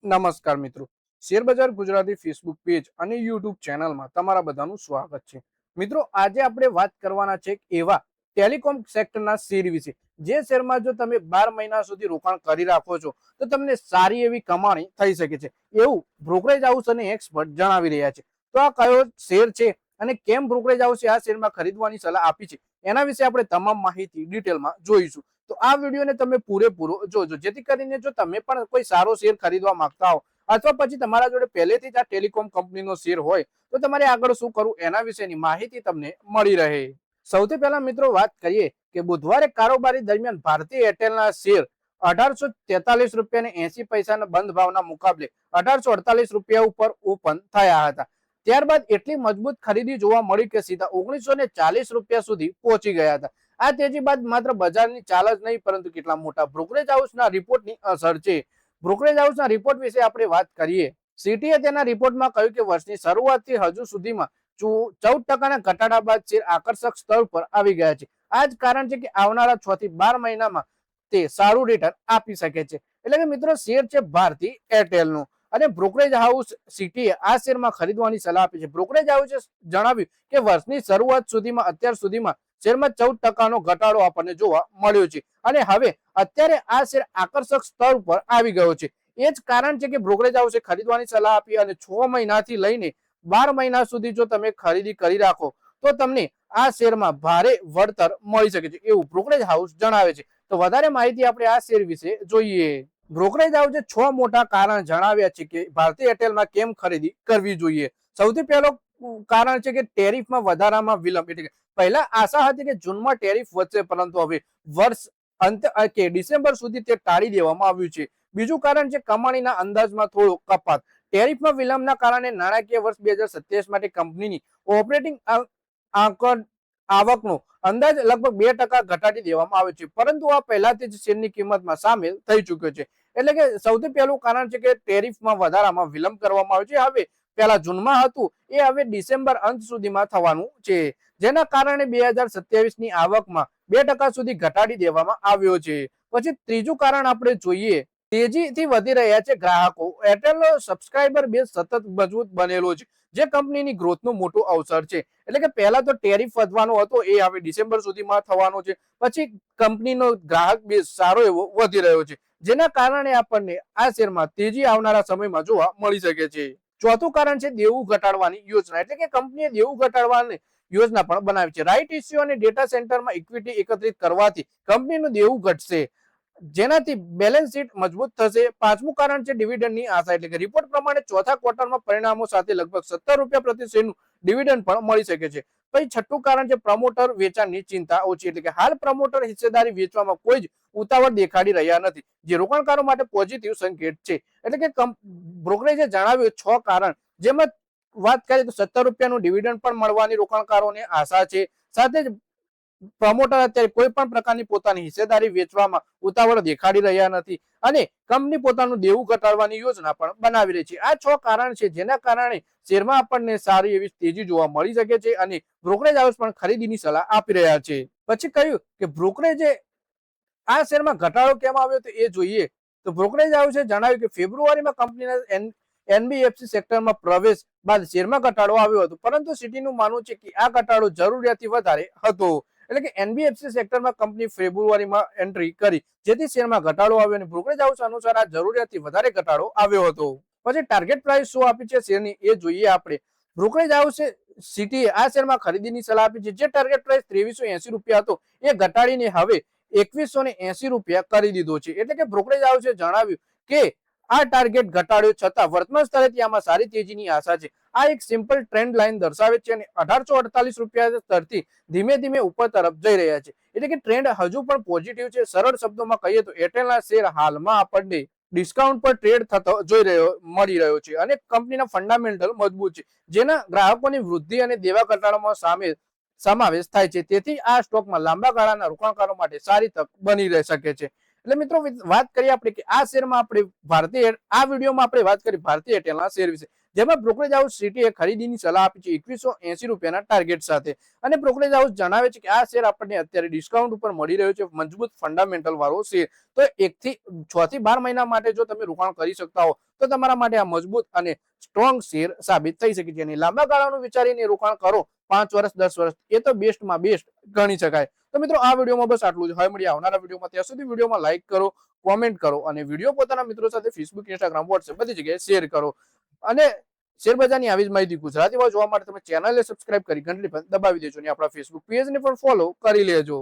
નમસ્કાર મિત્રો, શેરબજાર ગુજરાતી ફેસબુક પેજ અને યુટ્યુબ ચેનલમાં તમારા બધાનું સ્વાગત છે. મિત્રો, આજે આપણે વાત કરવાના છે એવા ટેલિકોમ સેક્ટરના શેર વિશે, જે શેરમાં જો તમે 12 મહિના સુધી રોકાણ કરી રાખો છો તો તમને સારી એવી કમાણી થઈ શકે છે, એવું બ્રોકરેજ હાઉસ અને એક્સપર્ટ જણાવી રહ્યા છે. તો આ કયો શેર છે અને કેમ બ્રોકરેજ હાઉસે આ શેરમાં ખરીદવાની સલાહ આપી છે, એના વિશે આપણે તમામ માહિતી ડિટેલમાં જોઈશું. તો આ વિડીયોને તમે પૂરેપૂરો જોજો, જેથી કરીને જો તમે પણ કોઈ સારો શેર ખરીદવા માંગતા હો અથવા પછી તમારા જોડે પહેલેથી જ આ ટેલિકોમ કંપનીનો શેર હોય તો તમારે આગળ શું કરવું એના વિશેની માહિતી તમને મળી રહે. સૌથી પહેલા મિત્રો વાત કરીએ કે બુધવારે કારોબારી દરમિયાન ભારતીય એરટેલના શેર 1843 રૂપિયા ને 80 પૈસાના બંધ ભાવના મુકાબલે 1848 રૂપિયા ઉપર ઓપન થયા હતા. ત્યારબાદ એટલી મજબૂત ખરીદી જોવા મળી કે સીધા 1940 રૂપિયા સુધી પહોંચી ગયા હતા. આ તેજી બાદ માત્ર બજારની ચાલ જ નહીં, પરંતુ કેટલા મોટા બ્રોકરેજ હાઉસના રિપોર્ટની અસર છે. બ્રોકરેજ હાઉસના રિપોર્ટ વિશે આપણે વાત કરીએ. સિટીએ તેના રિપોર્ટમાં કહ્યું કે વર્ષની શરૂઆતથી હજુ સુધીમાં 14% ઘટાડા બાદ શેર આકર્ષક સ્તર પર આવી ગયા છે. આ જ કારણ છે કે આવનારા 6 થી 12 મહિનામાં તે સારું રિટર્ન આપી શકે છે. એટલે કે મિત્રો, શેર છે ભારતી એરટેલનું અને બ્રોકરેજ હાઉસ સિટીએ આ શેરમાં ખરીદવાની સલાહ આપી છે. બ્રોકરેજ હાઉસે જણાવ્યું કે વર્ષની શરૂઆત સુધીમાં અત્યાર સુધીમાં શેરમાં 14% ઘટાડો આપણને જોવા મળ્યો છે અને હવે અત્યારે આ શેર આકર્ષક સ્તર પર આવી ગયો છે. એ જ કારણ છે કે બ્રોકરેજ હાઉસે ખરીદવાની સલાહ આપી અને 6 મહિનાથી લઈને 12 મહિના સુધી જો તમે ખરીદી કરી રાખો તો તમને આ શેરમાં ભારે વળતર મળી શકે છે, એવું બ્રોકરેજ હાઉસ જણાવે છે. તો વધારે માહિતી આપણે આ શેર વિશે જોઈએ. બ્રોકરેજ હાઉસે 6 મોટા કારણ જણાવ્યા છે કે ભારતીય એરટેલમાં કેમ ખરીદી કરવી જોઈએ. સૌથી પહેલો કારણ છે કે ટેરિફમાં વધારામાં વિલંબ. એટલે કે પહેલા આશા હતી કે જૂનમાં ટેરિફ વધશે, પરંતુ હવે વર્ષ અંત કે ડિસેમ્બર સુધી તે ટાળી દેવામાં આવ્યું છે. બીજું કારણ છે કમાણીના અંદાજમાં થોડો કપાત. ટેરિફમાં વિલંબના કારણે નાણાકીય વર્ષ 2027 માટે કંપનીની ઓપરેટિંગ આવકનો અંદાજ લગભગ 2% ઘટાડી દેવામાં આવ્યો છે, પરંતુ આ પહેલાથી જ શેરની કિંમતમાં સામેલ થઈ ચૂક્યો છે. એટલે કે સૌથી પહેલું કારણ છે કે ટેરિફમાં વધારામાં વિલંબ કરવામાં આવ્યો છે. હવે પહેલા જૂનમાં હતું એ હવે ડિસેમ્બર અંત સુધીમાં થવાનું છે, જેના કારણે 2027 ની આવકમાં 2% સુધી ઘટાડી દેવામાં આવ્યો છે. પછી ત્રીજું કારણ આપણે જોઈએ, તેજીથી વધી રહ્યા છે ગ્રાહકો. એરટેલનો સબસ્ક્રાઇબર બેઝ સતત મજબૂત બનેલો છે, જે કંપનીની ગ્રોથનો મોટો અવસર છે. એટલે કે પહેલા તો ટેરિફ વધવાનો હતો, એ હવે ડિસેમ્બર સુધીમાં થવાનો છે. પછી કંપનીનો ગ્રાહક બેઝ સારો એવો વધી રહ્યો છે, જેના કારણે આપણને આ શેરમાં તેજી આવનારા સમયમાં જોવા મળી શકે છે. ચોથું કારણ છે દેવું ઘટાડવાની યોજના. એટલે કે કંપનીએ દેવું ઘટાડવાની યોજના પણ બનાવી છે. રાઇટ ઇસ્યુ અને ડેટા સેન્ટરમાં ઇક્વિટી એકત્રિત કરવાથી કંપનીનું દેવું ઘટશે, જેનાથી બેલેન્સ શીટ મજબૂત થશે. પાંચમું કારણ છે ડિવિડન્ડની આશા. એટલે કે રિપોર્ટ પ્રમાણે ચોથા ક્વાર્ટરમાં પરિણામો સાથે લગભગ 17 રૂપિયા પ્રતિ શેરનું ડિવિડન્ડ પણ મળી શકે છે. પછી છઠ્ઠું કારણ છે પ્રમોટર વેચાણની ચિંતા ઓછી. એટલે કે હાલ પ્રમોટર હિસ્સેદારી વેચવામાં કોઈ જ ઉતાવળ દેખાડી રહ્યા નથી, જે રોકાણકારો માટે પોઝિટિવ સંકેત છે. એટલે કે બ્રોકરેજે જણાવ્યું 6 કારણ, જેમાં વાત કરીએ તો 17 રૂપિયાનું ડિવિડન્ડ પણ મળવાની રોકાણકારોને આશા છે. સાથે જ પ્રમોટર અત્યારે કોઈ પણ પ્રકારની પોતાની હિસ્સેદારી વેચવામાં ઉતાવળ દેખાડી રહ્યા નથી અને કંપની પોતાનું દેવું ઘટાડવાની યોજના પણ બનાવી રહી છે. આ 6 કારણ છે જેના કારણે શેરમાં આપણને સારી એવી તેજી જોવા મળી શકે છે અને બ્રોકરેજ હાઉસ પણ ખરીદીની સલાહ આપી રહ્યા છે. પછી કહ્યું કે બ્રોકરેજે આ શેરમાં ઘટાડો કેમ આવ્યો તો એ જોઈએ. તો બ્રોકરેજ હાઉસે જણાવ્યું કે ફેબ્રુઆરીમાં કંપનીના એનબીએફસી સેક્ટરમાં પ્રવેશ બાદ શેરમાં ઘટાડો આવ્યો હતો, પરંતુ સિટીનું માનવું છે કે આ ઘટાડો જરૂરિયાતથી વધારે હતો. એટલે કે એનબીએફસી સેક્ટરમાં કંપની ફેબ્રુઆરીમાં એન્ટ્રી કરી, જેથી શેરમાં ઘટાડો આવ્યો અને બ્રોકરેજ હાઉસ અનુસાર આ જરૂરિયાતથી વધારે ઘટાડો આવ્યો હતો. પછી ટાર્ગેટ પ્રાઇસ શું આપી છે શેરની એ જોઈએ આપણે. બ્રોકરેજ હાઉસે સિટીએ આ શેરમાં ખરીદીની સલાહ આપી છે. જે ટાર્ગેટ પ્રાઇસ 2380 રૂપિયા હતો એ ઘટાડીને હવે 2180 રૂપિયા કરી દીધો છે. એટલે કે બ્રોકરેજ હાઉસે જણાવ્યું કે આ ટાર્ગેટ ઘટાડ્યો છતાં વર્તમાન સ્તરેથી આમાં સારી તેજીની આશા છે. આ એક સિમ્પલ ટ્રેન્ડ લાઇન દર્શાવે છે અને 1848 રૂપિયા સ્તરથી ધીમે ધીમે ઉપર તરફ જઈ રહ્યા છે. એટલે કે ટ્રેન્ડ હજુ પણ પોઝિટિવ છે. સરળ શબ્દોમાં કહીએ તો એરટેલના શેર હાલમાં આપણને ડિસ્કાઉન્ટ પર ટ્રેડ થતો મળી રહ્યો છે અને કંપનીના ફંડામેન્ટલ મજબૂત છે, જેના ગ્રાહકોની વૃદ્ધિ અને દેવા ઘટાડવામાં સમાવેશ થાય છે. તેથી આ સ્ટોકમાં લાંબા ગાળાના રોકાણકારો માટે સારી તક બની રહી શકે છે. એટલે મિત્રો વાત કરીએ આપણે કે આ શેરમાં આપણે આ વિડીયોમાં આપણે વાત કરી ભારતીય એરટેલના શેર વિશે, જેમાં બ્રોકરેજ હાઉસ સિટીએ ખરીદીની સલાહ આપી છે 2180 રૂપિયાના ટાર્ગેટ સાથે. અને બ્રોકરેજ હાઉસ જણાવે છે કે આ શેર આપણને અત્યારે ડિસ્કાઉન્ટ ઉપર મળી રહ્યો છે, મજબૂત ફંડામેન્ટલ વાળો શેર. તો 6 થી 12 મહિના માટે જો તમે રોકાણ કરી શકતા હો તો તમારા માટે આ મજબૂત અને સ્ટ્રોંગ શેર સાબિત થઈ શકે છે. અને લાંબા ગાળાનું વિચારીને રોકાણ કરો, 5 વર્ષ 10 વર્ષ, એ તો બેસ્ટમાં બેસ્ટ ગણી શકાય. તો મિત્રો આ વિડીયોમાં બસ આટલું જ. હવે મળીએ આવનારા વિડીયોમાં. ત્યાં સુધી વિડીયોમાં લાઈક કરો, કોમેન્ટ કરો અને વિડીયો પોતાના મિત્રો સાથે ફેસબુક, ઇન્સ્ટાગ્રામ, વોટ્સએપ બધી જગ્યાએ શેર કરો. અને શેરબજારની આવી જ માહિતી ગુજરાતીમાં જોવા માટે તમે ચેનલને સબસ્ક્રાઇબ કરી ઘંટડી પણ દબાવી દેજો અને આપણા ફેસબુક પેજને પણ ફોલો કરી લેજો.